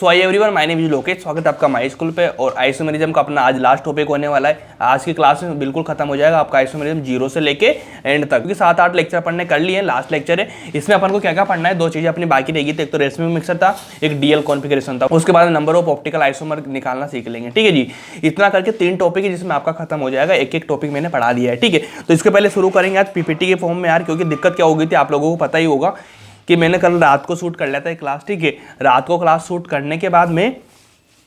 So I everyone, my name is Lokesh. स्वागत है आपका माई स्कूल पे। और आइसोमेरिज्म का अपना आज लास्ट टॉपिक होने वाला है। आज की क्लास में बिल्कुल खत्म हो जाएगा आपका आइसोमेरिज्म जीरो से लेके एंड तक, क्योंकि 7-8 लेक्चर पढ़ने कर लिए हैं। लास्ट लेक्चर है, इसमें अपन को क्या क्या पढ़ना है, दो चीजें अपनी बाकी रहेगी। एक तो रेसिमी मिक्सर था, एक डीएल कॉन्फिगरेशन था, उसके बाद नंबर ऑफ ऑप्टिकल आइसोमर निकालना सीख लेंगे। ठीक है जी, इतना करके 3 टॉपिक है जिसमें आपका खत्म हो जाएगा। एक एक टॉपिक मैंने पढ़ा दिया है। ठीक है, तो इसके पहले शुरू करेंगे आज पीपीटी के फॉर्म में यार, क्योंकि दिक्कत क्या हो गई थी आप लोगों को पता ही होगा कि मैंने कल रात को शूट कर लिया था एक क्लास। ठीक है, रात को क्लास शूट करने के बाद में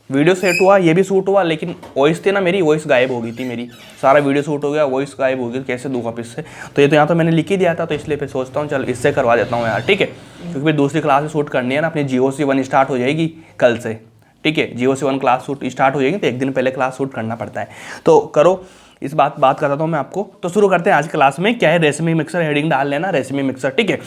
वीडियो सेट हुआ, ये भी शूट हुआ, लेकिन वॉइस थी ना मेरी, वॉइस गायब हो गई थी मेरी। सारा वीडियो शूट हो गया, वॉइस गायब हो गई, कैसे दूंगा फिर से। तो ये तो यहाँ तो मैंने लिख ही दिया था, तो इसलिए फिर सोचता हूँ चल इससे करवा देता हूँ यार। ठीक है, क्योंकि फिर दूसरी क्लास से शूट करनी है ना, अपनी GOC1 स्टार्ट हो जाएगी कल से। ठीक है, GOC1 क्लास शूट स्टार्ट हो जाएगी, तो एक दिन पहले क्लास शूट करना पड़ता है। तो करो, इस बात करता हूँ मैं आपको। तो शुरू करते हैं आज क्लास में। क्या है, रेसिमी मिक्सर, हेडिंग डाल लेना रेसिमी मिक्सर। ठीक है,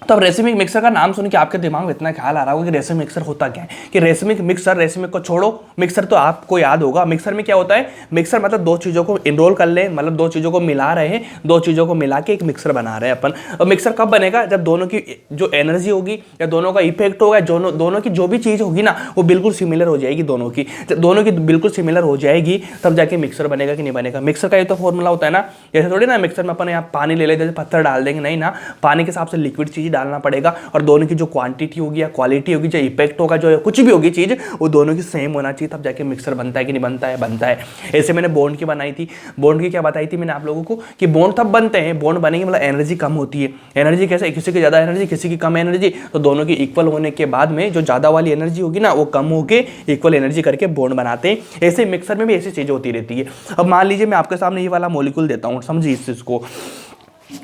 तो अब रेसिमिक मिक्सर का नाम सुन के आपके दिमाग में इतना ख्याल आ रहा होगा कि रेसिमिक मिक्सर होता क्या है, कि रेसिमिक मिक्सर, रेसिमिक को छोड़ो, मिक्सर तो आपको याद होगा। मिक्सर में क्या होता है, मिक्सर मतलब दो चीज़ों को इनरोल कर ले, मतलब दो चीज़ों को मिला रहे हैं, दो चीज़ों को मिला के एक मिक्सर बना रहे हैं अपन। और मिक्सर कब बनेगा, जब दोनों की जो एनर्जी होगी या दोनों का इफेक्ट होगा, दोनों की जो भी चीज़ होगी ना, वो बिल्कुल सिमिलर हो जाएगी दोनों की। जब दोनों की बिल्कुल सिमिलर हो जाएगी तब जाके मिक्सर बनेगा कि नहीं बनेगा। मिक्सर का ये तो फॉर्मूला होता है ना, जैसे थोड़ी ना मिक्सर में अपन यहाँ पानी ले लेते, जैसे पत्थर डाल देंगे, नहीं ना, पानी के हिसाब से लिक्विड चीज़ डालना पड़ेगा। और दोनों की जो क्वांटिटी होगी या क्वालिटी होगी, जो इफेक्ट होगा, जो कुछ भी होगी चीज़, वो दोनों की सेम होना चाहिए, तब जाके मिक्सर बनता है कि नहीं बनता है, बनता है। ऐसे मैंने बॉन्ड की बनाई थी। बॉन्ड की क्या बताई थी मैंने आप लोगों को, कि बॉन्ड तब बनते हैं, बॉन्ड बनेंगे मतलब एनर्जी कम होती है। एनर्जी कैसे, किसी की ज़्यादा एनर्जी, किसी की कम एनर्जी, तो दोनों की इक्वल होने के बाद में जो ज़्यादा वाली एनर्जी होगी ना, वो कम होकर इक्वल एनर्जी करके बॉन्ड बनाते हैं। ऐसे मिक्सर में भी ऐसी चीज़ें होती रहती है। अब मान लीजिए मैं आपके सामने ये वाला मॉलिक्यूल देता हूँ, समझिए इस चीज़ को।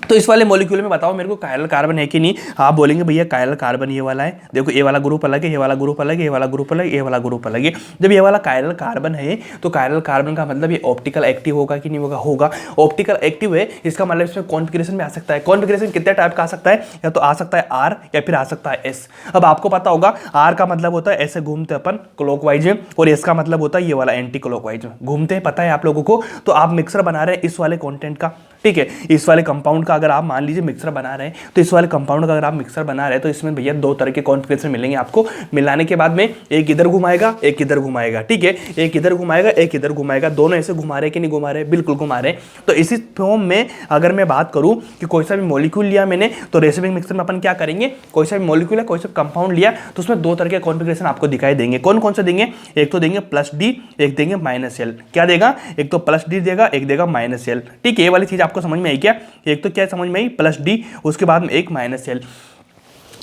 तो इस वाले मॉलिक्यूल में बताओ मेरे को कायरल कार्बन है कि नहीं। आप बोलेंगे भैया कायरल कार्बन ये वाला है, देखो ये वाला ग्रुप अलग है, ये वाला ग्रुप अलग है, ये वाला ग्रुप अलग है, ये वाला ग्रुप अलग है। जब ये वाला कायरल कार्बन है, तो कायरल कार्बन का मतलब ये ऑप्टिकल एक्टिव होगा कि नहीं होगा, होगा। ऑप्टिकल एक्टिव है, इसका मतलब इसमें कॉन्फिगरेशन में आ सकता है। कॉन्फिगरेशन कितने टाइप का आ सकता है, या तो आ सकता है R या फिर आ सकता है S। अब आपको पता होगा R का मतलब होता है ऐसे घूमते अपन क्लॉकवाइज में, और S का मतलब होता है ये वाला एंटी क्लॉकवाइज में घूमते हैं, पता है आप लोगों को। तो आप मिक्सर बना रहे हैं इस वाले कॉन्टेंट का, ठीक है, इस वाले कंपाउंड का अगर आप मान लीजिए मिक्सर बना रहे हैं, तो इस वाले कंपाउंड का अगर आप मिक्सर बना रहे हैं, तो इसमें भैया दो तरह के कॉन्फिगरेशन मिलेंगे आपको। मिलाने के बाद में एक इधर घुमाएगा, एक इधर घुमाएगा। ठीक है, एक इधर घुमाएगा, एक इधर घुमाएगा, दोनों ऐसे घुमा रहे कि नहीं घुमा रहे, बिल्कुल घुमा रहे। तो इसी फॉर्म में अगर मैं बात करूं कि कोई सा भी मॉलिक्यूल लिया मैंने, तो रेसिमिक मिक्सर में अपन क्या करेंगे, कोई सा भी मॉलिक्यूल है, कोई सा कंपाउंड लिया, तो उसमें दो तरह के कॉन्फिगरेशन आपको दिखाई देंगे। कौन कौन से देंगे, एक तो देंगे +D, एक देंगे -L। क्या देगा, एक तो +D देगा, एक देगा -L। ठीक है, ये वाली चीज आपको समझ में आई क्या, एक तो क्या समझ में आई +D, उसके बाद में एक -L।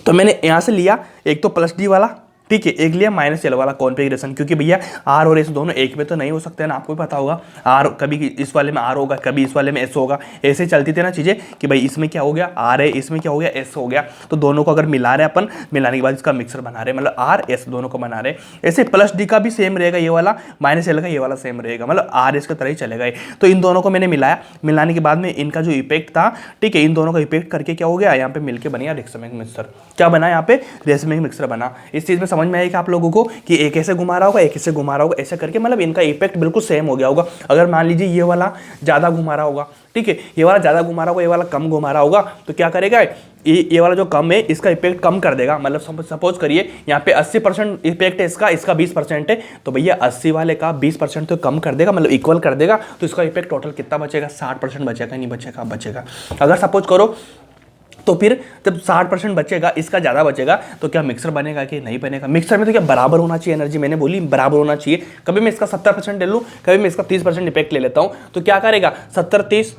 तो मैंने यहां से लिया एक तो +D वाला, ठीक है, एक लिया -L वाला कॉन्फ़िगरेशन, क्योंकि भैया R और S दोनों एक में तो नहीं हो सकते हैं ना, आपको भी पता होगा। R कभी इस वाले में R होगा, कभी इस वाले में S होगा, ऐसे चलती थी ना चीज़ें कि भाई इसमें क्या हो गया R है, इसमें क्या हो गया S हो गया। तो दोनों को अगर मिला रहे अपन, मिलाने के बाद इसका मिक्सर बना रहे, मतलब R S दोनों को बना रहे। ऐसे +D का भी सेम रहेगा ये वाला, -L का ये वाला सेम रहेगा, मतलब R S की तरह ही चलेगा। तो इन दोनों को मैंने मिलाया, मिलाने के बाद में इनका जो इफेक्ट था, ठीक है, इन दोनों का इफेक्ट करके क्या हो गया, यहाँ पे मिलकर बना रेसिमिक मिक्सर। क्या बना यहाँ पे, रेसिमिक मिक्सर बना। इस चीज़ में समझ में आएगा आप लोगों को कि एक ऐसे घुमा रहा होगा, एक ऐसे घुमा रहा होगा, ऐसे करके मतलब इनका इफेक्ट बिल्कुल सेम हो गया होगा। अगर मान लीजिए ये वाला ज़्यादा घुमा रहा होगा, ठीक है, ये वाला ज़्यादा घुमा रहा होगा, ये वाला कम घुमा रहा होगा, तो क्या करेगा, ये वाला जो कम है इसका इफेक्ट कम कर देगा। मतलब सपोज करिए यहाँ पे 80% इफेक्ट है इसका 20% है, तो भैया 80 वाले का 20% तो कम कर देगा, मतलब इक्वल कर देगा। तो इसका इफेक्ट टोटल कितना बचेगा, 60% बचेगा, नहीं बचेगा, बचेगा। अगर सपोज करो, तो फिर जब 60% बचेगा, इसका ज़्यादा बचेगा, तो क्या मिक्सर बनेगा कि नहीं बनेगा। मिक्सर में तो क्या बराबर होना चाहिए एनर्जी, मैंने बोली बराबर होना चाहिए। कभी मैं इसका 70% ले लूँ, कभी मैं इसका 30% इफेक्ट ले लेता हूँ, तो क्या करेगा, 70-30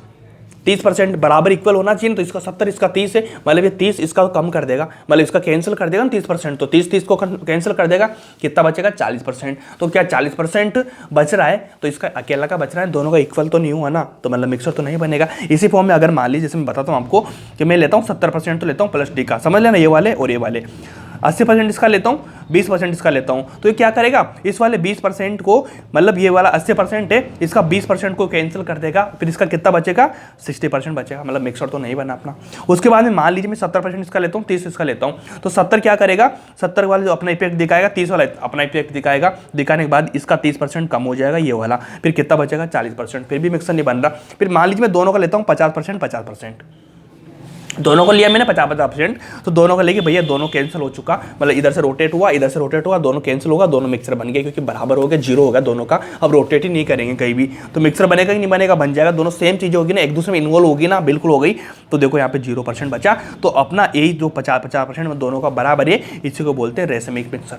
बराबर इक्वल होना चाहिए। तो इसका 70, इसका 30 है, मतलब ये 30 इसका कम कर देगा, मतलब इसका कैंसिल कर देगा ना 30%, तो 30 को कैंसिल कर देगा, कितना बचेगा, 40%। तो क्या 40% बच रहा है, तो इसका अकेला का बच रहा है, दोनों का इक्वल तो नहीं हुआ ना, तो मतलब मिक्सर तो नहीं बनेगा। इसी फॉर्म में अगर मान लीजिए, जैसे मैं बताता हूँ आपको कि मैं लेता हूँ 70% तो लेता हूँ +D का, समझ लेना, ये वाले और ये वाले 80% इसका लेता हूँ, 20% इसका लेता हूँ, तो ये क्या करेगा, इस वाले 20% को, मतलब ये वाला 80% है, इसका 20% को कैंसिल कर देगा, फिर इसका कितना बचेगा, 60% बचेगा, मतलब मिक्सर तो नहीं बना अपना। उसके बाद में मान लीजिए मैं 70% इसका लेता हूँ, 30 इसका लेता हूँ, तो 70 क्या करेगा, 70 वाले जो अपना इफेक्ट दिखाएगा, 30 वाला अपना इफेक्ट दिखाएगा, दिखाने के बाद इसका 30% कम हो जाएगा ये वाला, फिर कितना बचेगा, 40%, फिर भी मिक्सर नहीं बन रहा। फिर मान लीजिए मैं दोनों का लेता हूँ 50%, दोनों को लिया मैंने 50-50%, तो दोनों को लेके भैया दोनों कैंसिल हो चुका, मतलब इधर से रोटेट हुआ, इधर से रोटेट हुआ, दोनों कैंसिल होगा, दोनों मिक्सर बन गया, क्योंकि बराबर हो गया, जीरो होगा दोनों का। अब रोटेट ही नहीं करेंगे कहीं भी, तो मिक्सर बनेगा कि नहीं बनेगा, बन जाएगा, दोनों सेम चीज़ होगी ना, एक दूसरे में इन्वॉल्व होगी ना, बिल्कुल हो गई। तो देखो यहाँ पे 0% बचा, तो अपना यही जो 50-50% में दोनों का बराबर है, इसी को बोलते हैं रेसिमिक मिक्सर।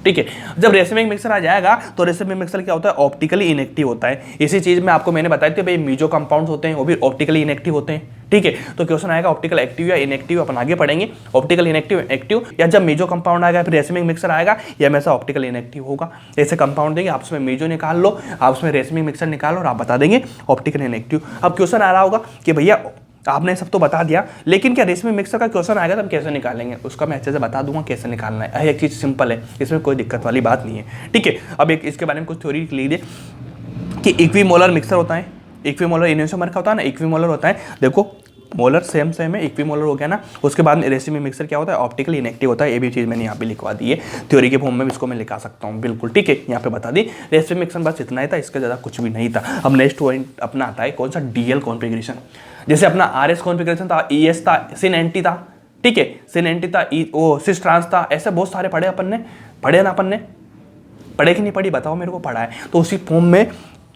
ठीक है, जब रेसिमिक मिक्सर आ जाएगा तो रेसिमिक मिक्सर क्या होता है, ऑप्टिकली इनएक्टिव होता है। इसी चीज में आपको मैंने बताया था भाई, मीजो कंपाउंड्स होते हैं वो भी ऑप्टिकली इनएक्टिव होते हैं। ठीक है, तो क्वेश्चन आएगा ऑप्टिकल एक्टिव या इनएक्टिव, अपन आगे पढ़ेंगे। ऑप्टिकल इनएक्टिव, एक्टिव, या जब मीजो कंपाउंड आएगा फिर रेसिमिक मिक्सर आएगा, या हमेशा ऑप्टिकल इनएक्टिव होगा। ऐसे कंपाउंड देंगे, आपस में मीजो निकाल लो, आपस में रेसिमिक मिक्सर निकालो और आप बता देंगे ऑप्टिकल इनएक्टिव। अब क्वेश्चन आ रहा होगा कि भैया आपने सब तो बता दिया, लेकिन क्या रेसिमिक मिक्सर का क्वेश्चन आएगा तो हम कैसे निकालेंगे, उसका मैं अच्छे से बता दूंगा कैसे निकालना है। एक चीज़ सिंपल है, इसमें कोई दिक्कत वाली बात नहीं है। ठीक है, अब एक इसके बारे में कुछ थ्योरी लिख लीजिए कि इक्विमोलर मिक्सर होता है, इक्विमोलर इनोसोमर का होता है ना, इक्विमोलर होता है। देखो मोलर सेम सेम है, इक्विमोलर हो गया ना। उसके बाद में रेसिमिक मिक्सर क्या होता है, ऑप्टिकल इनएक्टिव होता है। ये भी चीज़ मैंने यहाँ पे लिखवा दी है, थ्योरी के फॉर्म में इसको मैं लिखा सकता हूँ, बिल्कुल। ठीक है, यहाँ पे बता दी रेसिमिक मिक्सर, बस इतना ही था, इसका ज़्यादा कुछ भी नहीं था। अब नेक्स्ट पॉइंट अपना आता है कौन सा, डीएल कॉन्फ़िगरेशन। जैसे अपना आरएस कॉन्फ़िगरेशन था, ईएस था, सिन एंटी था। ठीक है, सिन एंटी था, ओ सिस ट्रांस था, ऐसे बहुत सारे पढ़े अपन ने, पढ़े ना अपन ने, पढ़े कि नहीं पढ़ी बताओ मेरे को, पढ़ा है। तो उसी फॉर्म में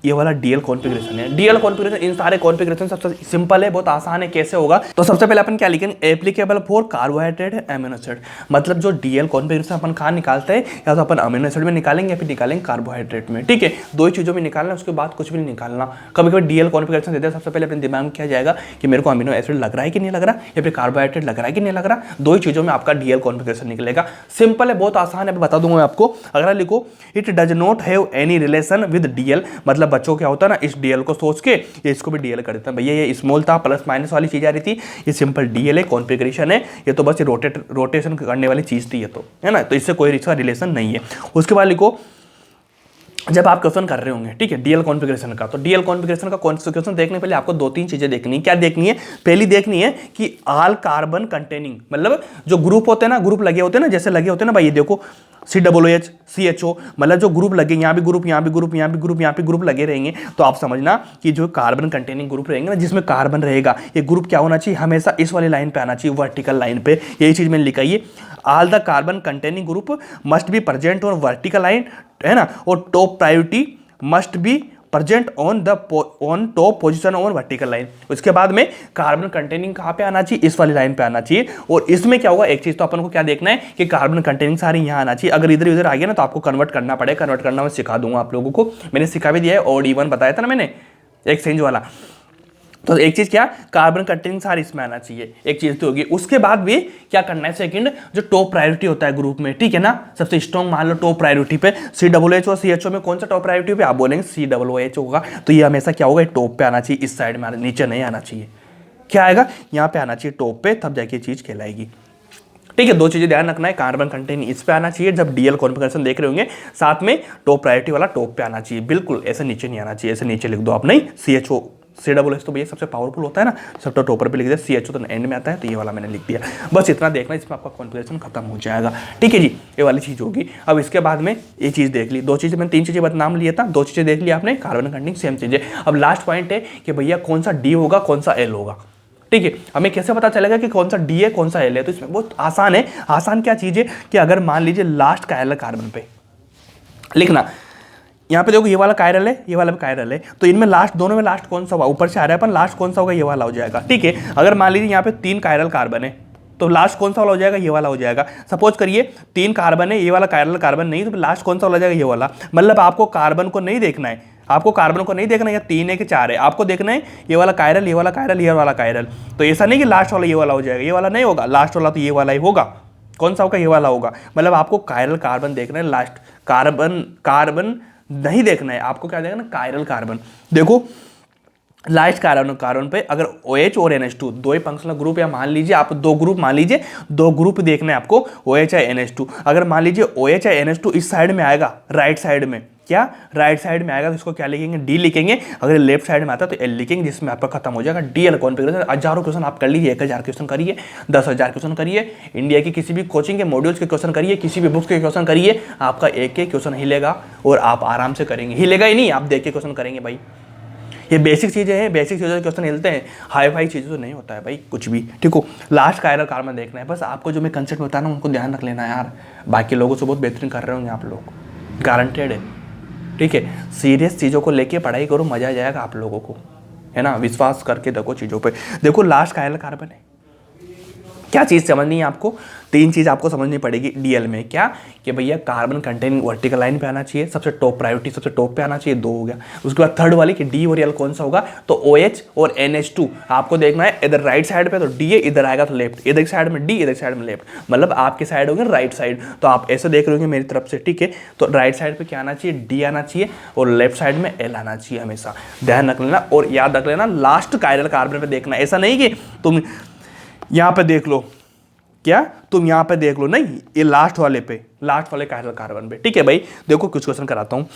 ये वाला डीएल कॉन्फ़िगरेशन है। डीएल कॉन्फ़िगरेशन, इन सारे कॉन्फ़िगरेशन सबसे सिंपल है, बहुत आसान है। कैसे होगा, तो सबसे पहले अपन क्या लिखेंगे, applicable for carbohydrate amino acid. मतलब जो डीएल कॉन्फ़िगरेशन अपन कहाँ निकालते हैं, या तो अपन अमीनो एसिड में निकालेंगे या फिर निकालेंगे कार्बोहाइड्रेट में। ठीक है, दो ही चीज़ों में निकालना, उसके बाद कुछ भी नहीं निकालना। कभी कभी डीएल कॉन्फ़िगरेशन देते हैं, सबसे पहले अपने दिमाग में क्या जाएगा कि मेरे को अमीनो एसिड लग रहा है कि नहीं लग रहा, या फिर कार्बोहाइड्रेट लग रहा है कि नहीं लग रहा। दो ही चीज़ों में आपका डीएल कॉन्फ़िगरेशन निकलेगा। सिंपल है, बहुत आसान है, बता दूंगा मैं आपको। अगर लिखो it does not have any relation with DL, मतलब बच्चों क्या होता है ना, इस डीएल को सोच के ये इसको भी डीएल कर देता है। भैया ये स्मॉल था, प्लस माइनस वाली चीज आ रही थी, ये सिंपल डीएल है, कॉन्फ़िगरेशन है। ये तो बस रोटेशन करने वाली चीज थी ये तो, है ना, तो इससे कोई इसका रिलेशन नहीं है। उसके बाद लिखो जब आप क्वेश्चन कर रहे होंगे, ठीक है, डीएल कॉन्फ़िगरेशन का, तो डीएल कॉन्फ़िगरेशन का क्वेश्चन देखने पहले आपको दो तीन चीजें देखनी है। क्या देखनी है, पहली देखनी है कि ऑल कार्बन कंटेनिंग, मतलब जो ग्रुप होते हैं ना, ग्रुप लगे होते हैं ना, जैसे लगे होते हैं ना भाई, ये देखो COOH CHO, मतलब जो ग्रुप लगे, यहाँ भी ग्रुप, यहाँ भी ग्रुप, यहाँ भी ग्रुप, यहाँ भी ग्रुप लगे रहेंगे, तो आप समझना कि जो कार्बन कंटेनिंग ग्रुप रहेंगे ना, जिसमें कार्बन रहेगा, ये ग्रुप क्या होना चाहिए, हमेशा इस वाली लाइन पे आना चाहिए, वर्टिकल लाइन पे। यही चीज मैंने लिखा है, all the carbon containing group must be present on vertical line, है ना, और top priority must be present on top position on vertical line. उसके बाद में कार्बन कंटेनिंग कहाँ पे आना चाहिए, इस वाली लाइन पे आना चाहिए। और इसमें क्या होगा, एक चीज तो अपन को क्या देखना है कि कार्बन कंटेनिंग सारी यहाँ आना चाहिए। अगर इधर उधर आ गया ना तो आपको कन्वर्ट करना पड़ेगा, कन्वर्ट करना मैं सिखा दूंगा आप लोगों को, मैंने सिखा भी दिया है, और E1 बताया था ना मैंने, एक्सचेंज वाला। तो एक चीज क्या, कार्बन कंटेनिंग सारी इसमें आना चाहिए, एक चीज तो होगी। उसके बाद भी क्या करना है, सेकंड जो टॉप प्रायोरिटी होता है ग्रुप में, ठीक है ना, सबसे स्ट्रॉन्ग मान लो टॉप प्रायोरिटी पे COOH और CHO में कौन सा टॉप प्रायोरिटी पे, आप बोलेंगे COOH होगा, तो ये हमेशा क्या होगा, टॉप पे आना चाहिए, इस साइड में नीचे नहीं आना चाहिए। क्या आएगा, यहाँ पे आना चाहिए टॉप पे, तब जाके चीज कहलाएगी। ठीक है, दो चीजें ध्यान रखना है, कार्बन कंटेनिंग इस पे आना चाहिए जब डीएल कॉन्फ़िगरेशन देख रहे होंगे, साथ में टॉप प्रायोरिटी वाला टॉप पे आना चाहिए, बिल्कुल ऐसे नीचे नहीं आना चाहिए। ऐसे नीचे लिख दो आप, नहीं CHO COOH तो भैया सबसे पावरफुल होता है ना, सब तो टॉपर पे लिख दिया, CHO तो एंड में आता है, तो ये वाला मैंने लिख दिया। बस इतना देखना, इसमें आपका कॉन्फ़िगरेशन खत्म हो जाएगा। ठीक है जी, ये वाली चीज़ होगी। अब इसके बाद में ये चीज़ देख ली, दो चीज़ें मैंने, तीन चीज़ें नाम लिया था, दो चीज़ें देख ली आपने, कार्बन कंटेनिंग सेम चीज़ें। अब लास्ट पॉइंट है कि भैया कौन सा डी होगा, कौन सा एल होगा। ठीक है, हमें कैसे पता चलेगा कि कौन सा डी है कौन सा एल है, तो इसमें बहुत आसान है। आसान क्या चीज़ है कि अगर मान लीजिए लास्ट कायरल कार्बन पे लिखना, यहाँ पे देखो ये वाला कायरल है, ये वाला भी कायरल है, तो इनमें लास्ट, दोनों में लास्ट कौन सा होगा, ऊपर से आ रहा है अपन, लास्ट कौन सा होगा, ये वाला हो जाएगा। ठीक है, अगर मान लीजिए यहाँ पे 3 कायरल कार्बन है, तो लास्ट कौन सा वाला हो जाएगा, ये वाला हो जाएगा। सपोज करिए 3 कार्बन है, ये वाला कायरल कार्बन नहीं, तो लास्ट कौन सा हो जाएगा, ये वाला। मतलब आपको कार्बन को नहीं देखना है, आपको कार्बन को नहीं देखना है 3 है कि 4 है, आपको देखना है ये वाला कायरल, ये वाला कायरल, ये वाला कायरल। तो ऐसा नहीं कि लास्ट वाला ये वाला हो जाएगा, ये वाला नहीं होगा, लास्ट वाला तो ये वाला ही होगा। कौन सा होगा, ये वाला होगा। मतलब आपको कायरल कार्बन देखना है, लास्ट कार्बन नहीं देखना है, आपको क्या देखना है, कायरल कार्बन। देखो लास्ट कार्बन पे अगर OH और NH2 दो ही फंक्शनल ग्रुप, या मान लीजिए आप दो ग्रुप, मान लीजिए दो ग्रुप देखना है आपको, OH या NH2। अगर मान लीजिए OH या NH2 इस साइड में आएगा, राइट साइड में, क्या राइट साइड में आएगा, तो इसको क्या लिखेंगे, डी लिखेंगे। अगर लेफ्ट साइड में आता है तो एल लिखेंगे, जिसमें आपका खत्म हो जाएगा डीएल कॉन्फ़िगरेशन। हजारों क्वेश्चन आप कर लीजिए, 1000 क्वेश्चन करिए, 10,000 क्वेश्चन करिए, इंडिया की किसी भी कोचिंग के मॉड्यूल्स के क्वेश्चन करिए, किसी भी बुक्स के क्वेश्चन करिए, आपका एक एक क्वेश्चन हिलेगा और आप आराम से करेंगे। हिलेगा ही नहीं, आप देख के क्वेश्चन करेंगे भाई, ये बेसिक चीज़ें हैं, बेसिक चीज़ों के क्वेश्चन मिलते हैं, हाई फाई चीज़ें तो नहीं होता है भाई कुछ भी, ठीक हो। लास्ट कायरल कार्बन देखना है बस आपको, जो मैं कंसेप्ट बताया ना उनको ध्यान रख लेना यार, बाकी लोगों से बहुत बेहतरीन कर रहे होंगे आप लोग, गारंटेड है, ठीक है। सीरियस चीज़ों को लेके पढ़ाई करो, मजा आ जाएगा आप लोगों को, है ना, विश्वास करके देखो चीज़ों पे। देखो लास्ट कायरल कार्बन है, क्या चीज़ समझनी है आपको, 3 चीज़ आपको समझनी पड़ेगी डीएल में। क्या कि भैया कार्बन कंटेनिंग वर्टिकल लाइन पे आना चाहिए, सबसे टॉप प्रायोरिटी, सबसे टॉप पे आना चाहिए, 2 हो गया। उसके बाद थर्ड वाली कि डी और एल कौन सा होगा, तो OH और NH2 आपको देखना है, इधर राइट साइड पे तो डी है, इधर आएगा तो लेफ्ट, इधर साइड में डी, इधर साइड में लेफ्ट, मतलब आपके साइड होंगे राइट साइड, तो आप ऐसे देख रहे होंगे मेरी तरफ से, ठीक है। तो राइट साइड पे क्या आना चाहिए, डी आना चाहिए, और लेफ्ट साइड में एल आना चाहिए, हमेशा ध्यान रख लेना। और याद रख लेना लास्ट कायरल कार्बन पे देखना, ऐसा नहीं कि तुम यहाँ पे देख लो, क्या तुम यहाँ पे देख लो, नहीं, ये लास्ट वाले पे, लास्ट वाले कायरल कार्बन पे, ठीक है भाई। देखो कुछ क्वेश्चन कराता हूँ,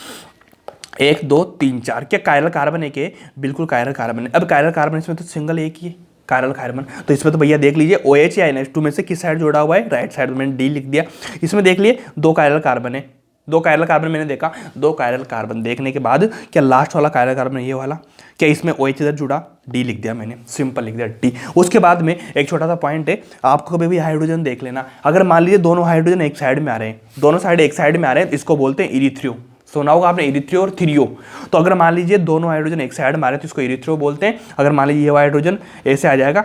1 2 3 4, क्या कायरल कार्बन एक है, बिल्कुल कायरल कार्बन है। अब कायरल कार्बन इसमें तो सिंगल एक ही है कायरल कार्बन, तो इसमें तो भैया देख लीजिए OH या NH2 में से किस साइड जुड़ा हुआ है, राइट साइड में, मैंने डी लिख दिया। इसमें देख लिए 2 कायरल कार्बन है, 2 कायरल कार्बन मैंने देखा, 2 कायरल कार्बन देखने के बाद क्या लास्ट वाला कायरल कार्बन ये वाला, क्या इसमें OH इधर जुड़ा, डी लिख दिया मैंने, सिंपल लिख दिया डी। उसके बाद में एक छोटा सा पॉइंट है, आपको कभी भी हाइड्रोजन देख लेना, अगर मान लीजिए दोनों हाइड्रोजन एक साइड में आ रहे हैं, दोनों साइड एक साइड में आ रहे हैं, इसको बोलते हैं इरिथ्रियो, सुना होगा आपने इरिथ्रियो और थ्रियो। तो अगर मान लीजिए दोनों हाइड्रोजन एक साइड में आ रहे हैं तो इसको इरिथ्रियो बोलते हैं। अगर मान लीजिए ये हाइड्रोजन ऐसे आ जाएगा,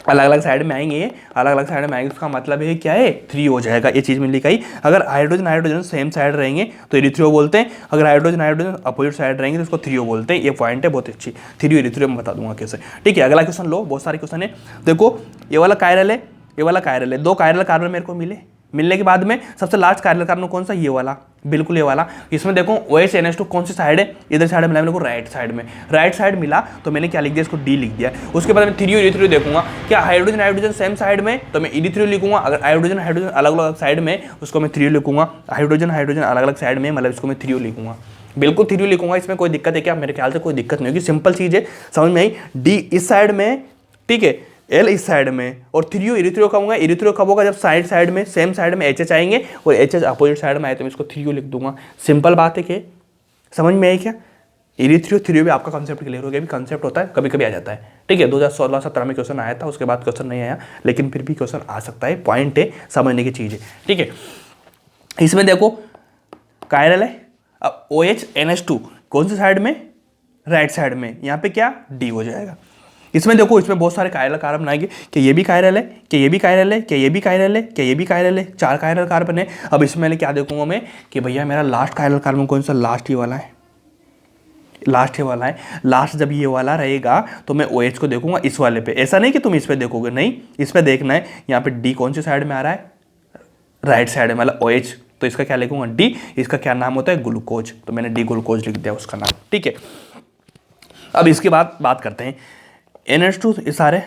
अलग अलग साइड में आएंगे, अलग अलग साइड में आएंगे, उसका मतलब है क्या है, 3 हो जाएगा, ये चीज़ में लिखाई। अगर हाइड्रोजन हाइड्रोजन सेम साइड रहेंगे तो इरिथ्रियो बोलते हैं, अगर हाइड्रोजन हाइड्रोजन अपोजिट साइड रहेंगे तो उसको थ्रियो बोलते हैं। ये पॉइंट है बहुत अच्छी, थ्रियो इरिथ्रियो मैं बता दूंगा कैसे, ठीक है। अगला क्वेश्चन लो, बहुत सारे क्वेश्चन है, देखो ये वाला कायरल है, ये वाला कायरल है, 2 कायरल कार्बन मेरे को मिले, मिलने के बाद में सबसे लास्ट कायरल कार्बन कौन सा, ये वाला, बिल्कुल ये वाला। इसमें देखो OH NH2 कौन सी साइड है, इधर साइड मिला मेरे को, राइट साइड में, राइट साइड मिला तो मैंने क्या लिख दिया, इसको डी लिख दिया। उसके बाद मैं थ्रियो इरिथ्रियो देखूंगा, क्या हाइड्रोजन हाइड्रोजन सेम साइड में तो मैं इरिथ्रियो लिखूंगा, अगर हाइड्रोजन हाइड्रोजन अलग अलग साइड में उसको मैं थ्रियो लिखूंगा, हाइड्रोजन हाइड्रोजन अलग अलग साइड में मतलब इसको मैं थ्रियो लिखूंगा, बिल्कुल थ्रियो लिखूंगा। इसमें कोई दिक्कत है क्या, मेरे ख्याल से कोई दिक्कत नहीं होगी, सिंपल चीज़ है, समझ में आई। डी इस साइड में, ठीक है, एल इस साइड में, और थ्रियो इरिथ्रियो कब होगा, इरिथ्रियो कब होगा, जब साइड साइड में सेम साइड में HH आएंगे और HH अपोजिट साइड में आए तो मैं इसको थ्रियो लिख दूंगा। सिंपल बात है कि समझ में आई क्या, इरिथ्रियो थ्रियो भी आपका कंसेप्ट क्लियर हो गया, भी कंसेप्ट होता है, कभी कभी आ जाता है, ठीक है। 2016-17 में क्वेश्चन आया था, उसके बाद क्वेश्चन नहीं आया, लेकिन फिर भी क्वेश्चन आ सकता है, पॉइंट है, समझने की चीज़ है, ठीक है। इसमें देखो कायरल है, अब OH NH2 कौन सी साइड में, राइट साइड में, यहाँ पे क्या डी हो जाएगा। इसमें देखो, इसमें बहुत सारे कायरल कार्बन आएंगे, कि ये भी कायरल है, कि ये भी कायरल है, कि ये भी कायरल है, कि ये भी कायरल है, 4 कायरल कार्बन है। अब इसमें मैं क्या देखूंगा मैं, कि भैया मेरा लास्ट कायरल कार्बन कौन सा, लास्ट ये वाला है, लास्ट ये वाला है। लास्ट जब ये वाला रहेगा तो मैं OH को देखूंगा इस वाले पे, ऐसा नहीं कि तुम इस पे देखोगे, नहीं, इस पे देखना है। यहाँ पे डी कौन सी साइड में आ रहा है, राइट साइड में, मतलब OH, तो इसका क्या लिखूंगा, डी। इसका क्या नाम होता है, ग्लूकोज, तो मैंने डी ग्लूकोज लिख दिया उसका नाम, ठीक है। अब इसके बाद बात करते हैं NH2, ये सारे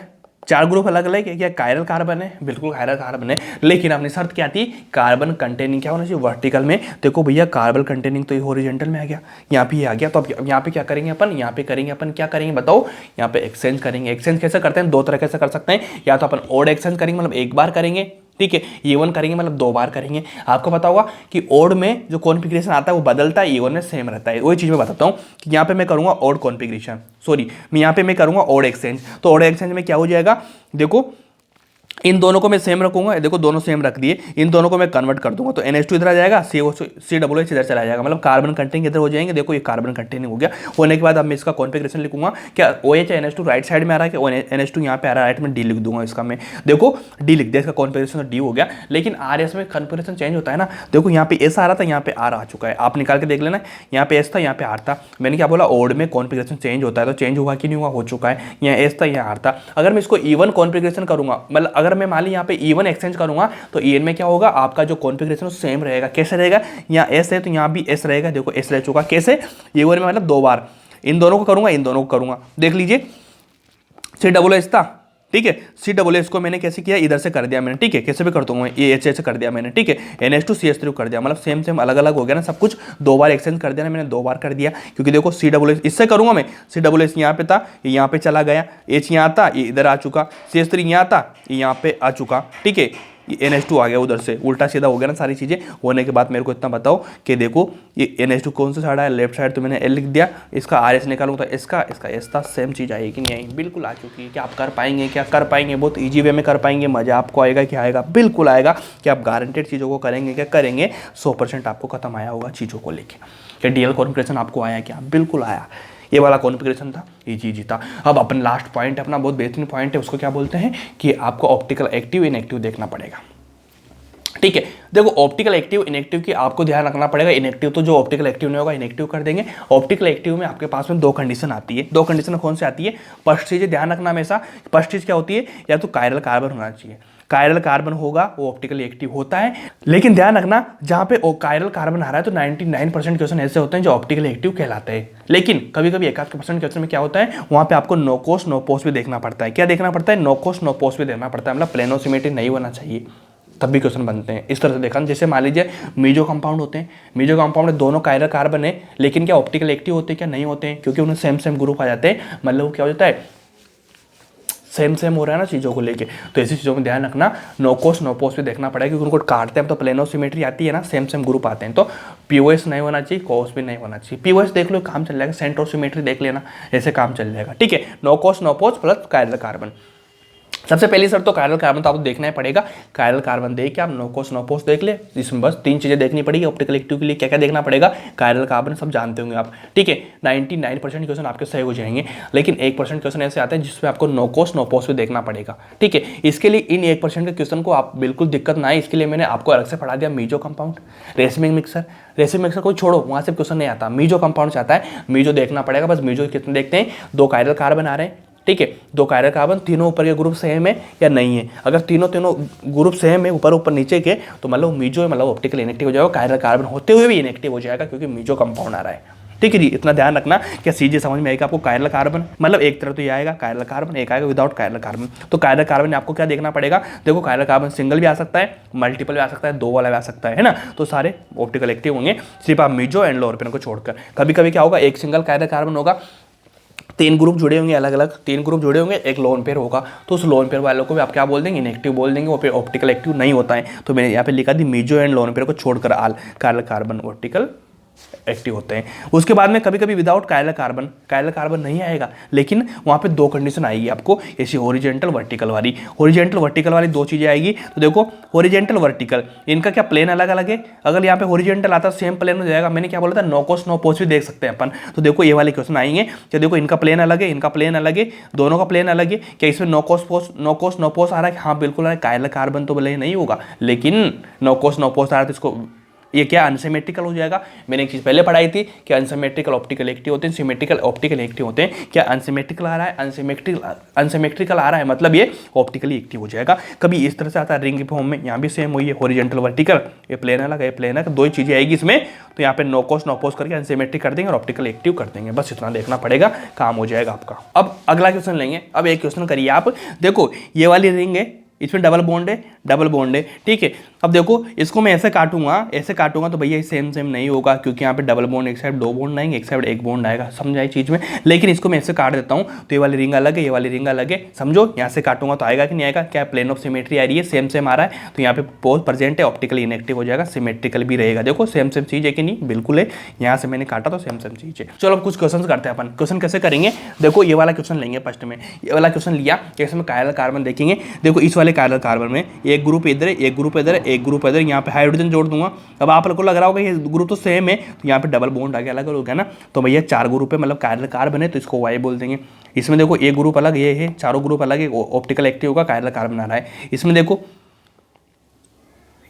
4 ग्रुप अलग अलग है, क्या कायरल कार्बन है, बिल्कुल कायरल कार्बन है, लेकिन अपनी शर्त क्या थी, कार्बन कंटेनिंग क्या होना चाहिए, वर्टिकल में। देखो भैया कार्बन कंटेनिंग तो ये हॉरिजॉन्टल में आ गया, यहाँ पे ये आ गया, तो अब यहाँ पे क्या करेंगे अपन, यहाँ पे करेंगे अपन, क्या करेंगे बताओ, यहाँ पे एक्सचेंज करेंगे। एक्सचेंज कैसे करते हैं, 2 तरह कैसे कर सकते हैं, या तो अपन ओड एक्सचेंज करेंगे, मतलब एक बार करेंगे, ठीक है, इवन करेंगे मतलब 2 बार करेंगे। आपको पता होगा कि ओड में जो कॉन्फ़िगरेशन आता है वो बदलता है, इवन में सेम रहता है। वही चीज़ मैं बताता हूँ कि यहाँ पे मैं करूँगा ओड कॉन्फ़िगरेशन, सॉरी मैं यहाँ पे मैं करूँगा ओड एक्सचेंज। तो ओड एक्सचेंज में क्या हो जाएगा, देखो इन दोनों को मैं सेम रखूंगा, देखो दोनों सेम रख दिए, इन दोनों को मैं कन्वर्ट कर दूंगा, तो NH2 इधर आ जाएगा, COH इधर चला जाएगा, मतलब कार्बन कंटेनिंग इधर हो जाएंगे। देखो ये कार्बन कंटेनिंग हो गया। होने के बाद अब मैं इसका कॉन्फ़िगरेशन लिखूंगा, क्या OH NH2 राइट साइड में आ रहा है, कि NH2 यहाँ पे आ रहा है, राइट में डी लिख दूंगा इसका मैं। देखो डी लिख दिया, इसका कॉन्फ़िगरेशन डी हो गया, लेकिन RS में कॉन्फ़िगरेशन चेंज होता है ना। देखो यहाँ पे S आ रहा था, यहाँ पे R आ चुका है, आप निकाल के देख लेना, यहाँ पे S था, यहाँ पे R था। मैंने क्या बोला, ओड में कॉन्फ़िगरेशन चेंज होता है, तो चेंज हुआ कि नहीं हुआ, हो चुका है। यहाँ S था, यहाँ R था। अगर मैं इसको इवन कॉन्फ़िगरेशन करूंगा, मतलब अगर मैं मान ली यहाँ पे इवन एक्सचेंज करूंगा, तो ईएन में क्या होगा, आपका जो कॉन्फ़िगरेशन सेम रहेगा। कैसे रहेगा, यहाँ एस है तो यहाँ भी एस रहेगा, देखो एस रह चुका। कैसे, ये में मतलब 2 बार इन दोनों को करूंगा, इन दोनों को करूंगा। देख लीजिए COOH था, ठीक है, COOH को मैंने कैसे किया, इधर से कर दिया मैंने, ठीक है, कैसे भी कर दूंगा, ये HH कर दिया मैंने, ठीक है, NH2 CH3 कर दिया, मतलब सेम सेम अलग अलग हो गया ना सब कुछ। 2 बार एक्सचेंज कर दिया ना मैंने, 2 बार कर दिया, क्योंकि देखो COOH इससे करूंगा मैं, COOH यहाँ पे था, ये यहाँ पे चला गया, H यहाँ था, ये इधर आ चुका, CH3 यहाँ था, ये यहाँ पे आ चुका, ठीक है, ये NH2 आ गया उधर से, उल्टा सीधा हो गया ना सारी चीज़ें। होने के बाद मेरे को इतना बताओ कि देखो ये NH2 कौन सा साइड है, लेफ्ट साइड, तो मैंने L लिख दिया। इसका RS निकालूँ तो इसका S था, सेम चीज़ आएगी कि नहीं आएगी? बिल्कुल आ चुकी है। क्या आप कर पाएंगे? क्या कर पाएंगे? बहुत ईजी वे में कर पाएंगे। मज़ा आपको आएगा? क्या आएगा? बिल्कुल आएगा। कि आप गारंटेड चीज़ों को करेंगे? क्या करेंगे? 100% आपको खत्म आया होगा चीज़ों को लेकर। क्या DL कॉन्फ़िगरेशन आपको आया क्या? बिल्कुल आया। ये वाला कॉन्फ़िगरेशन था, इजी था। अब अपन लास्ट पॉइंट है अपना, बहुत बेहतरीन पॉइंट है, उसको क्या बोलते हैं कि आपको ऑप्टिकल एक्टिव इनएक्टिव देखना पड़ेगा। ठीक है, देखो ऑप्टिकल एक्टिव इनएक्टिव की आपको ध्यान रखना पड़ेगा। इनएक्टिव तो जो ऑप्टिकल एक्टिव नहीं होगा इनएक्टिव कर देंगे। ऑप्टिकल एक्टिव में आपके पास में 2 कंडीशन आती है। 2 कंडीशन कौन सी आती है? फर्स्ट चीज़ ध्यान रखना हमेशा, फर्स्ट चीज़ क्या होती है, या तो कायरल कार्बन होना चाहिए। कायरल कार्बन होगा वो ऑप्टिकली एक्टिव होता है। लेकिन ध्यान रखना, जहाँ पे कायरल कार्बन आ रहा है तो 99% क्वेश्चन ऐसे होते हैं जो ऑप्टिकली एक्टिव कहलाते हैं। लेकिन कभी कभी 1-8% क्वेश्चन में क्या होता है, वहाँ पे आपको नो कोस नो पोस भी देखना पड़ता है। क्या देखना पड़ता है? नो कोस नो पोस भी देखना पड़ता है, मतलब प्लेनो सिमेट्री नहीं होना चाहिए, तब भी क्वेश्चन बनते हैं। इस तरह से देखा, जैसे मान लीजिए मीजो कंपाउंड होते हैं, मीजो कंपाउंड में दोनों कायरल कार्बन है, लेकिन क्या ऑप्टिकल एक्टिव होते हैं? क्या नहीं होते हैं? क्योंकि उन्हें सेम ग्रुप आ जाते हैं, मतलब वो क्या हो जाता है, सेम हो रहा है ना चीज़ों को लेके। तो ऐसी चीज़ों में ध्यान रखना, नो कोस नो पोस भी देखना पड़ेगा, क्योंकि उनको काटते हैं तो प्लेनो सिमेट्री आती है ना, सेम ग्रुप आते हैं। तो POS नहीं होना चाहिए, कोस भी नहीं होना चाहिए। POS देख लो काम चल जाएगा, सेंट्रो सिमेट्री देख लेना, ऐसे काम चल जाएगा। ठीक है, नो कोस नो पोस प्लस कायरल कार्बन। सबसे पहली शर्त तो कायरल कार्बन तो आपको देखना ही पड़ेगा। कायरल कार्बन देख के आप नो कोस नो पोस देख ले। इसमें बस 3 चीजें देखनी पड़ेगी ऑप्टिकल एक्टिव के लिए। क्या क्या देखना पड़ेगा? कायरल कार्बन सब जानते होंगे आप। ठीक है, 99% क्वेश्चन आपके सही हो जाएंगे, लेकिन 1% क्वेश्चन ऐसे आते हैं जिसमें आपको नो कोस नो पोस भी देखना पड़ेगा। ठीक है, इसके लिए इन 1% के क्वेश्चन को आप बिल्कुल दिक्कत ना आए, इसके लिए मैंने आपको अलग से पढ़ा दिया meso compound, racemic mixture. Racemic mixture को छोड़ो, वहां से क्वेश्चन नहीं आता, मीजो कंपाउंड से आता है। मीजो देखना पड़ेगा, बस मीजो कितने देखते हैं, 2 कायरल कार्बन आ रहे हैं। ठीक है, 2 कायरल कार्बन, तीनों ऊपर के ग्रुप सेम है या नहीं है। अगर तीनों ग्रुप सेम है, ऊपर नीचे के, तो मतलब मीजो है, मतलब ऑप्टिकल इनएक्टिव हो जाएगा। कायरल कार्बन होते हुए भी इनएक्टिव हो जाएगा, क्योंकि मीजो कंपाउंड आ रहा है। ठीक है जी, इतना ध्यान रखना। क्या सीधे समझ में आएगा आपको? कायरल कार्बन मतलब एक तरफ तो ये आएगा कायरल कार्बन, एक आएगा विदाउट कायरल कार्बन। तो कायरल कार्बन आपको क्या देखना पड़ेगा? देखो कायरल कार्बन सिंगल भी आ सकता है, मल्टीपल भी आ सकता है, 2 वाला भी आ सकता है ना। तो सारे ऑप्टिकल एक्टिव होंगे, सिर्फ आप मीजो एंड लोअर पेन को छोड़कर। कभी कभी क्या होगा, एक सिंगल कायरल कार्बन होगा, 3 ग्रुप जुड़े होंगे, अलग अलग 3 ग्रुप जुड़े होंगे, एक लोन पेयर होगा, तो उस लोन पेयर वालों को भी आप क्या बोल देंगे? इनएक्टिव बोल देंगे, वो पे ऑप्टिकल एक्टिव नहीं होता है। तो मैंने यहाँ पे लिखा दी मीजो एंड लोन पेयर को छोड़कर आल कायरल कार्बन ऑप्टिकल एक्टिव होते हैं। उसके बाद में कभी कभी विदाउट कायरल कार्बन नहीं आएगा, लेकिन वहाँ पे 2 कंडीशन आएगी आपको, ऐसी हॉरिजॉन्टल वर्टिकल वाली। हॉरिजॉन्टल वर्टिकल वाली 2 चीज़ें आएगी। तो देखो हॉरिजॉन्टल वर्टिकल, इनका क्या प्लेन अलग अलग है। अगर यहाँ पे हॉरिजॉन्टल आता सेम प्लेन हो जाएगा। मैंने क्या बोला था, नो कोस नो पोस भी देख सकते हैं अपन। तो देखो ये वाले क्वेश्चन आएंगे कि देखो इनका प्लेन अलग है, इनका प्लेन अलग है, दोनों का प्लेन अलग है। क्या इसमें नो कोस नो पोस आ रहा है? हाँ बिल्कुल आ रहा है। कायरल कार्बन तो भले नहीं होगा, लेकिन नो कोस नो पोस आ रहा है, तो इसको ये क्या अनसिमेट्रिकल हो जाएगा। मैंने एक चीज़ पहले पढ़ाई थी कि अनसिमेट्रिकल ऑप्टिकल एक्टिव होते हैं, सिमेट्रिकल ऑप्टिकल एक्टिव होते हैं। क्या अनसिमेट्रिकल आ रहा है, अनसिमेट्रिकल आ रहा है, मतलब ये ऑप्टिकली एक्टिव हो जाएगा। कभी इस तरह से आता है रिंग फॉर्म में, यहाँ भी सेम हुई है, हॉरिजॉन्टल वर्टिकल, ये प्लेन अलग है, प्लेन है, 2 ही चीज़ें आएगी इसमें। तो यहाँ पे नो कोस नो पोस करके अनसिमेट्रिक कर देंगे और ऑप्टिकल एक्टिव कर देंगे, बस इतना देखना पड़ेगा, काम हो जाएगा आपका। अब अगला क्वेश्चन लेंगे। अब एक क्वेश्चन करिए आप, देखो ये वाली रिंग है, इसमें डबल बॉन्ड है, ठीक है। अब देखो इसको मैं ऐसे काटूंगा तो भैया सेम नहीं होगा, क्योंकि यहाँ पे डबल बॉन्ड एक साइड 2 बॉन्ड आएंगे, एक साइड 1 बॉन्ड आएगा, समझ आई चीज़ में। लेकिन इसको मैं ऐसे काट देता हूँ तो ये वाली रिंग अलग है, ये वाली रिंग अलग है, समझो। यहाँ से काटूंगा तो आएगा कि नहीं आएगा? क्या प्लेन ऑफ सिमेट्री आ रही है, सेम आ रहा है, तो यहाँ पे पोज प्रेजेंट है, ऑप्टिकली इनएक्टिव हो जाएगा, सिमेट्रिकल भी रहेगा। देखो सेम चीज़ है कि नहीं? बिल्कुल है। यहाँ से मैंने काटा तो सेम चीज़ है। चलो अब कुछ क्वेश्चन करते हैं अपन। क्वेश्चन कैसे करेंगे? देखो ये वाला क्वेश्चन लेंगे फर्स्ट में, ये वाला क्वेश्चन लिया, इसमें कायरल कार्बन देखेंगे। देखो इस वाले कायरल कार्बन में एक ग्रुप इधर है, एक ग्रुप इधर है, एक ग्रुप इधर, यहाँ पे हाइड्रोजन जोड़ दूंगा। अब आप लोग को लग रहा होगा ये ग्रुप तो सेम है, तो यहाँ पे डबल बॉन्ड आ गया, अलग हो गया ना। तो भैया 4 ग्रुप है, मतलब कायरल कार्बन है, तो इसको वाई बोल देंगे। इसमें देखो एक ग्रुप अलग ये है, चारों ग्रुप अलग है, ऑप्टिकल एक्टिव होगा, कायरल कार्बन आ रहा है। इसमें देखो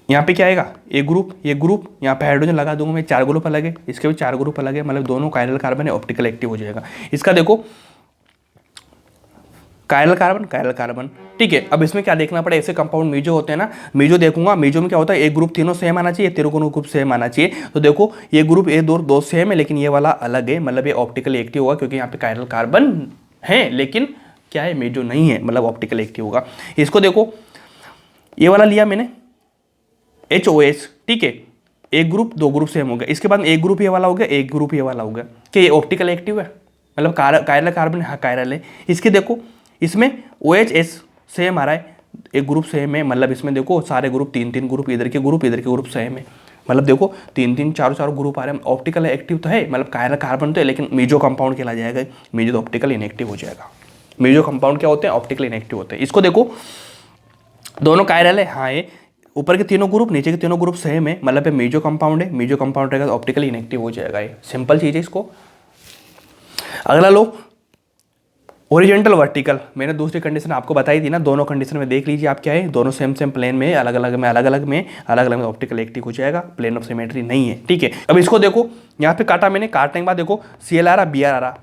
यहाँ पे क्या आएगा, एक ग्रुप, ये ग्रुप, यहाँ पे हाइड्रोजन लगा दूंगा मैं, 4 ग्रुप अलग है, इसके भी 4 ग्रुप अलग है, मतलब दोनों कायरल कार्बन है, ऑप्टिकल एक्टिव हो जाएगा। इसका देखो कायरल कार्बन, ठीक है। अब इसमें क्या देखना पड़े, ऐसे कंपाउंड मीजो होते हैं ना, मीजो देखूंगा, मीजो में क्या होता है, एक ग्रुप तीनों सेम आना चाहिए, तेरह ग्रुप सेम आना चाहिए। तो देखो ये ग्रुप ये दो सेम है, लेकिन ये वाला अलग है, मतलब ये ऑप्टिकली एक्टिव होगा, क्योंकि यहाँ पे कायरल कार्बन है, लेकिन क्या है, मीजो नहीं है, मतलब ऑप्टिकल एक्टिव होगा। इसको देखो ये वाला लिया मैंने HOH, ठीक है, एक ग्रुप 2 ग्रुप सेम हो गया। इसके बाद एक ग्रुप ये वाला हो गया, एक ग्रुप ये वाला हो गया। क्या ये ऑप्टिकल एक्टिव है, मतलब कायरल कार्बन, हाँ कायरल है। इसके देखो इसमें OHS सेम आ रहा है, एक ग्रुप सेम है, मतलब इसमें देखो सारे ग्रुप तीन तीन ग्रुप, इधर के ग्रुप सेम है, मतलब देखो तीन तीन चारों ग्रुप आ रहे हैं। ऑप्टिकल एक्टिव तो है, मतलब कायरल कार्बन तो है, लेकिन मेजो कंपाउंड कहला जाएगा, मेजो तो ऑप्टिकल इनएक्टिव हो जाएगा। मेजो कंपाउंड क्या होते हैं? ऑप्टिकल इनएक्टिव होते हैं। इसको देखो दोनों कायरल है, हाँ ये ऊपर के तीनों ग्रुप नीचे के तीनों ग्रुप सेम है, मतलब मेजो कंपाउंड है, मेजो कंपाउंड रहेगा तो ऑप्टिकल इनएक्टिव हो जाएगा। ये सिंपल चीज़ है। इसको अगला लो ओरिजेंटल वर्टिकल, मैंने दूसरी कंडीशन आपको बताई थी ना, दोनों कंडीशन में देख लीजिए आप क्या है, दोनों सेम प्लेन में, अलग अलग में ऑप्टिकल एक्टिव हो जाएगा, प्लेन ऑफ सिमेट्री नहीं है, ठीक है। अब इसको देखो यहाँ पे काटा मैंने, काटने के बाद देखो CL आ रहा, BR आ रहा,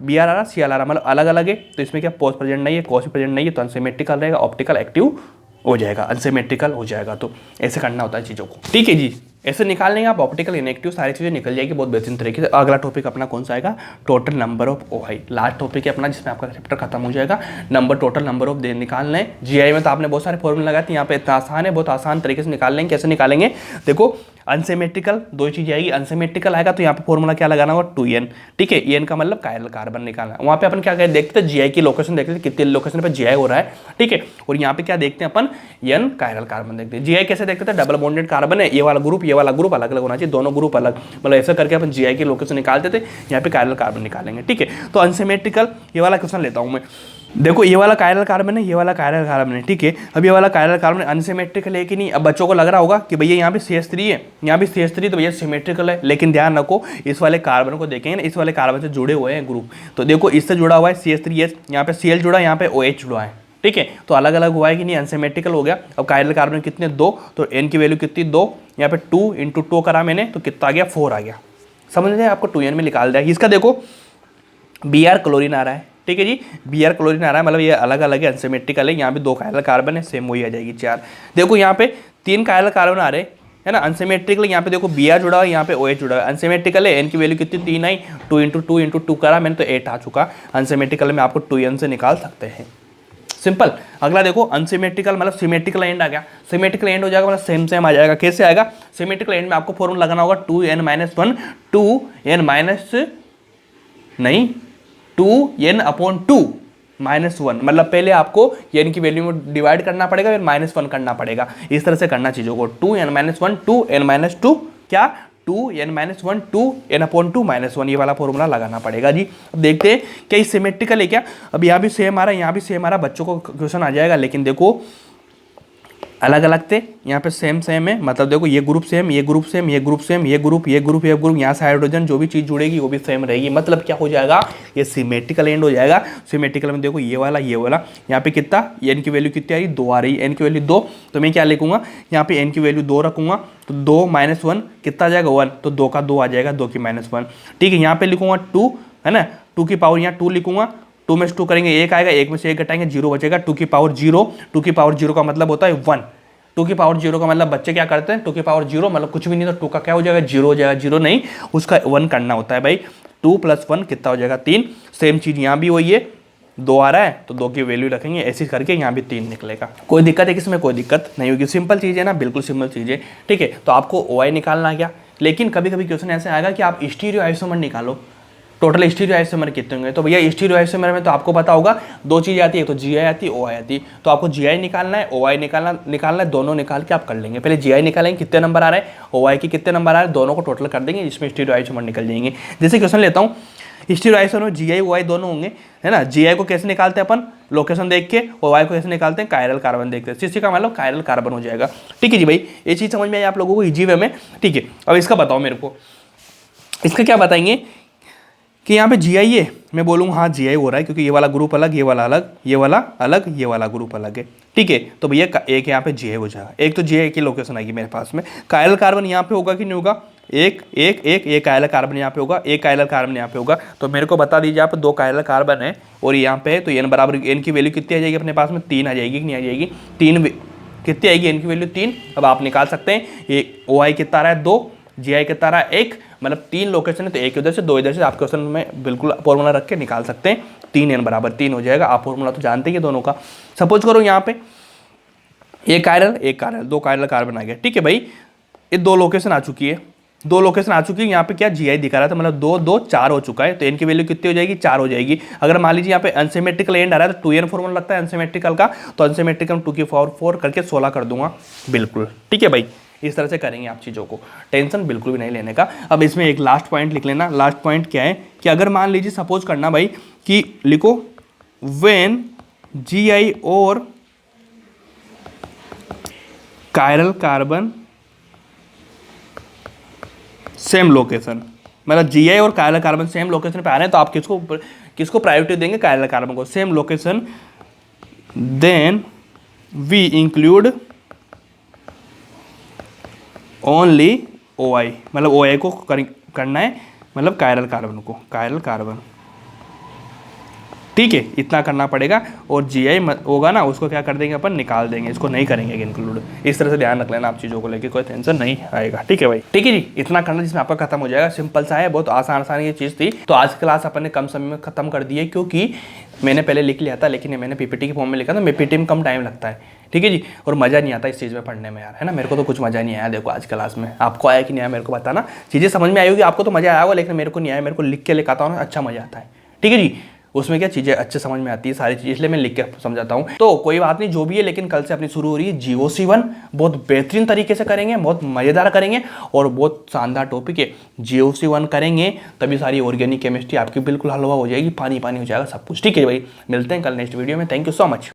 CL आ रहा, मतलब अलग अलग है, तो इसमें क्या पोस्ट प्रेजेंट नहीं है, कॉस प्रेजेंट नहीं है, तो अनसिमेट्रिकल रहेगा, ऑप्टिकल एक्टिव हो जाएगा, अनसिमेट्रिकल हो जाएगा। तो ऐसे करना होता है चीज़ों को, ठीक है जी। ऐसे निकाल लेंगे आप ऑप्टिकल इनएक्टिव, सारी चीज़ें निकल जाएगी बहुत बेहतरीन तरीके से। अगला टॉपिक अपना कौन सा आएगा? Total number of OI, last topic है अपना, जिसमें आपका चैप्टर खत्म हो जाएगा। टोटल नंबर ऑफ निकालना है। GI में तो आपने बहुत सारे फॉर्मूले लगाए थे, यहाँ पे इतना आसान है, बहुत आसान तरीके से निकाल लेंगे। कैसे निकालेंगे? देखो अनसिमेट्रिकल दो चीज़ आएगी, अनसिमेट्रिकल आएगा तो यहाँ पे फॉर्मूला क्या लगाना होगा? 2n, ठीक है। EN का मतलब कायरल कार्बन निकालना है। वहाँ पे अपन क्या देखते थे? GI की लोकेशन देखते थे, कितने लोकेशन पे GI हो रहा है, ठीक है। और यहाँ पे क्या देखते हैं अपन? N कायरल कार्बन देखते हैं। GI कैसे देखते थे? डबल बॉन्डेड कार्बन है, ये वाला ग्रुप अलग अलग होना चाहिए, दोनों ग्रुप अलग, मतलब ऐसा करके अपन GI की लोकेशन निकालते थे। यहाँ पे कायरल कार्बन निकालेंगे, ठीक है। तो अनसिमेट्रिकल ये वाला क्वेश्चन लेता हूँ मैं। देखो ये वाला कायरल कार्बन है, ये वाला कायरल कार्बन है, ठीक है। अब ये वाला कायरल कार्बन अनसिमेट्रिकल है कि नहीं? अब बच्चों को लग रहा होगा कि भैया यहाँ पे CH3 है, यहाँ भी CH3, तो भैया सिमेट्रिकल है, लेकिन ध्यान रखो इस वाले कार्बन को देखेंगे ना, इस वाले कार्बन से जुड़े हुए हैं ग्रुप, तो देखो इससे जुड़ा हुआ है CH3H, यहाँ पे Cl जुड़ा है, यहाँ पे OH जुड़ा है, ठीक है। तो अलग अलग हुआ है कि नहीं? अनसिमेट्रिकल हो गया। अब कायरल कार्बन कितने? 2, तो N की वैल्यू कितनी? 2, यहाँ पे 2 × 2 करा मैंने, तो कितना आ गया? 4 आ गया। समझ रहे हैं? आपको 2n में निकाल दिया। इसका देखो Br क्लोरीन आ रहा है, ठीक है जी। Br क्लोरीन आ रहा है, मतलब ये अलग अलग है, अनसिमेट्रिकल है। यहाँ पे 2 कायरल कार्बन है, सेम वही आ जाएगी 4। देखो यहाँ पे 3 कायरल कार्बन आ रहे हैं, है ना। अनसिमेट्रिकल यहाँ पे देखो Br जुड़ा है, यहाँ पे OH जुड़ा है। अनसिमेट्रिकल है, N की वैल्यू कितनी? 3 आई, 2 × 2 करा मैंने, तो 8 आ चुका। अनसिमेट्रिकल में आपको 2n से निकाल सकते हैं, सिंपल। अगला देखो अनसिमेट्रिकल, मतलब सिमेट्रिकल एंड आ गया। सिमेट्रिकल एंड हो जाएगा, मतलब सेम आ जाएगा। कैसे आएगा? सिमेट्रिकल एंड में आपको फॉर्मूला लगाना होगा 2n - 1 2n/2 -1, मतलब पहले आपको n की वैल्यू में डिवाइड करना पड़ेगा, फिर -1 करना पड़ेगा। इस तरह से करना चीज़ों को। 2n - 1 2n - 2 क्या? 2n - 1 2n/2 -1, ये वाला फॉर्मूला लगाना पड़ेगा जी। अब देखते हैं क्या ये सिमेट्रिकल है क्या? अब यहाँ भी सेम आ रहा है, यहाँ भी सेम आ रहा है, बच्चों को क्वेश्चन आ जाएगा। लेकिन देखो अलग अलग थे, यहाँ पे सेम है, मतलब देखो ये ग्रुप सेम, ये ग्रुप सेम, ये ग्रुप सेम, ये ग्रुप, यहाँ से हाइड्रोजन जो भी चीज़ जुड़ेगी वो भी सेम रहेगी। मतलब क्या हो जाएगा? ये सिमेट्रिकल एंड हो जाएगा। सिमेट्रिकल में देखो ये वाला यहाँ पे कितना? n की वैल्यू कितनी आ रही? 2 आ रही है। n की वैल्यू 2, तो मैं क्या लिखूंगा? यहाँ पे n की वैल्यू 2 रखूंगा, तो 2 - 1 कितना आ जाएगा? 1, तो 2 का 2 आ जाएगा, 2 की -1, ठीक है। यहाँ पे लिखूंगा 2, है ना, 2 की पावर यहाँ 2 लिखूंगा, 2 में से 2 करेंगे 1 आएगा, 1 में से 1 घटाएंगे 0 बचेगा। 2 की पावर 0, 2 की पावर 0 का मतलब होता है 1। 2 की पावर 0 का मतलब बच्चे क्या करते हैं? 2 की पावर 0 मतलब कुछ भी नहीं, तो 2 का क्या हो जाएगा? 0 हो जाएगा। 0 नहीं, उसका 1 करना होता है भाई। 2 + 1 कितना हो जाएगा? 3। सेम चीज़ यहाँ भी वही है, 2 आ रहा है तो 2 की वैल्यू रखेंगे, ऐसे करके यहाँ भी 3 निकलेगा। कोई दिक्कत है किसमें? कोई दिक्कत नहीं होगी। सिंपल चीज़ है ना, बिल्कुल सिंपल चीज़ है, ठीक है। तो आपको OI निकालना है क्या? लेकिन कभी कभी क्वेश्चन ऐसे आएगा कि आप स्टीरियो आइसोमर निकालो। टोटल स्टीरियो आइसोमर कितने होंगे? तो भैया स्टीरियो आइसोमर में तो आपको पता होगा 2 चीज़ें आती है, तो GI आती है, OI आती है। तो आपको GI निकालना है, OI निकालना है, दोनों निकाल के आप कर लेंगे। पहले GI निकालेंगे, कितने नंबर आ रहे हैं, OI के कितने नंबर आ रहे हैं, दोनों को टोटल कर देंगे, जिसमें स्टीरियो आइसोमर निकल जाएंगे। जैसे क्वेश्चन लेता हूँ, स्टीरियो आइसोमर में GI OI दोनों होंगे, है ना। GI को कैसे निकालते हैं अपन? लोकेशन देख के। OI को कैसे निकालते हैं? कायरल कार्बन देखते हैं। CC का मतलब कायरल कार्बन हो जाएगा, ठीक है जी भाई। ये चीज़ समझ में आई आप लोगों को ईजी वे में, ठीक है। अब इसका बताओ मेरे को, इसका क्या बताएंगे कि यहाँ पे GI है, मैं बोलूँगा हाँ GI हो रहा है, क्योंकि ये वाला ग्रुप अलग, ये वाला अलग, ये वाला अलग, ये वाला ग्रुप अलग है, ठीक है। तो भैया एक यहाँ पे GI हो जाएगा। एक तो GI की लोकेशन आएगी मेरे पास में। कायरल कार्बन यहाँ पे होगा कि नहीं होगा? एक कायरल कार्बन यहाँ पे होगा, एक कायरल कार्बन यहाँ पे होगा। तो मेरे को बता दीजिए, यहाँ पे 2 कायरल कार्बन है और यहाँ पे है, तो n बराबर n की वैल्यू कितनी आ जाएगी अपने पास में? 3 आ जाएगी कि नहीं आ जाएगी? 3 कितनी आएगी? n की वैल्यू 3। अब आप निकाल सकते हैं, ये OI कितना रहा है? 2, GI कितना रहा है? 1, मतलब 3 लोकेशन है, तो 1 इधर से 2 इधर से आप क्वेश्चन में बिल्कुल फॉर्मूला रख के निकाल सकते हैं। 3n बराबर 3 हो जाएगा। आप फॉर्मूला तो जानते ही दोनों का। सपोज करो यहाँ पे एक कायरल 2 कायरल कार्बन आ गया, ठीक है भाई। ये 2 लोकेशन आ चुकी है दो लोकेशन आ चुकी है। यहाँ पे क्या GI दिखा रहा था, मतलब 2 2 4 हो चुका है, तो n की वैल्यू कितनी हो जाएगी, 4 हो जाएगी। अगर मान लीजिए यहाँ पे अनसिमेट्रिकल एंड आ रहा है तो 2n फॉर्मूला लगता है अनसिमेट्रिकल का, तो अनसिमेट्रिकल 2 की पावर 4 करके 16 कर दूंगा, बिल्कुल ठीक है भाई। इस तरह से करेंगे आप चीज़ों को, टेंशन बिल्कुल भी नहीं लेने का। अब इसमें एक लास्ट पॉइंट लिख लेना। लास्ट पॉइंट क्या है कि अगर मान लीजिए सपोज करना भाई कि लिखो व्हेन GI और कायरल कार्बन सेम लोकेशन, मतलब GI और कायरल कार्बन सेम लोकेशन पे आ रहे हैं, तो आप किसको प्रायोरिटी देंगे, कायरल कार्बन को, same location. Then we include only OI, मतलब OI को करना है, मतलब कायरल कार्बन को, कायरल कार्बन, ठीक है, इतना करना पड़ेगा। और GI होगा ना, उसको क्या कर देंगे अपन, निकाल देंगे, इसको नहीं करेंगे इंक्लूड। इस तरह से ध्यान रख लेना आप चीज़ों को लेके, कोई टेंशन नहीं आएगा, ठीक है भाई। ठीक है जी, इतना करना जिसमें आपका खत्म हो जाएगा। सिंपल सा है, बहुत आसान ये चीज़ थी। तो आज की क्लास अपन ने कम समय में खत्म कर दी है, क्योंकि मैंने पहले लिख लिया था, लेकिन मैंने PPT के फॉर्म में लिखा था, PPT में कम टाइम लगता है, ठीक है जी, और मज़ा नहीं आता इस चीज़ में पढ़ने में यार, है ना। मेरे को तो कुछ मज़ा नहीं आया, देखो आज क्लास में। आपको आया कि नहीं आया मेरे को बताना, चीज़ें समझ में आई होगी आपको, तो मज़ा आया होगा, लेकिन मेरे को नहीं आया। मेरे को लिख के लिखाता हूँ ना, अच्छा मज़ा आता है, ठीक है जी। उसमें क्या चीज़ें अच्छे समझ में आती है सारी चीज़, इसलिए मैं लिख के समझाता हूँ। तो कोई बात नहीं, जो भी है, लेकिन कल से अपनी शुरू हो रही है GOC1, बहुत बेहतरीन तरीके से करेंगे, बहुत मज़ेदार करेंगे और बहुत शानदार टॉपिक है। GOC1 करेंगे तभी सारी ऑर्गेनिक केमिस्ट्री आपकी बिल्कुल हलवा हो जाएगी, पानी पानी हो जाएगा सब कुछ, ठीक है भाई। मिलते हैं कल नेक्स्ट वीडियो में, थैंक यू सो मच।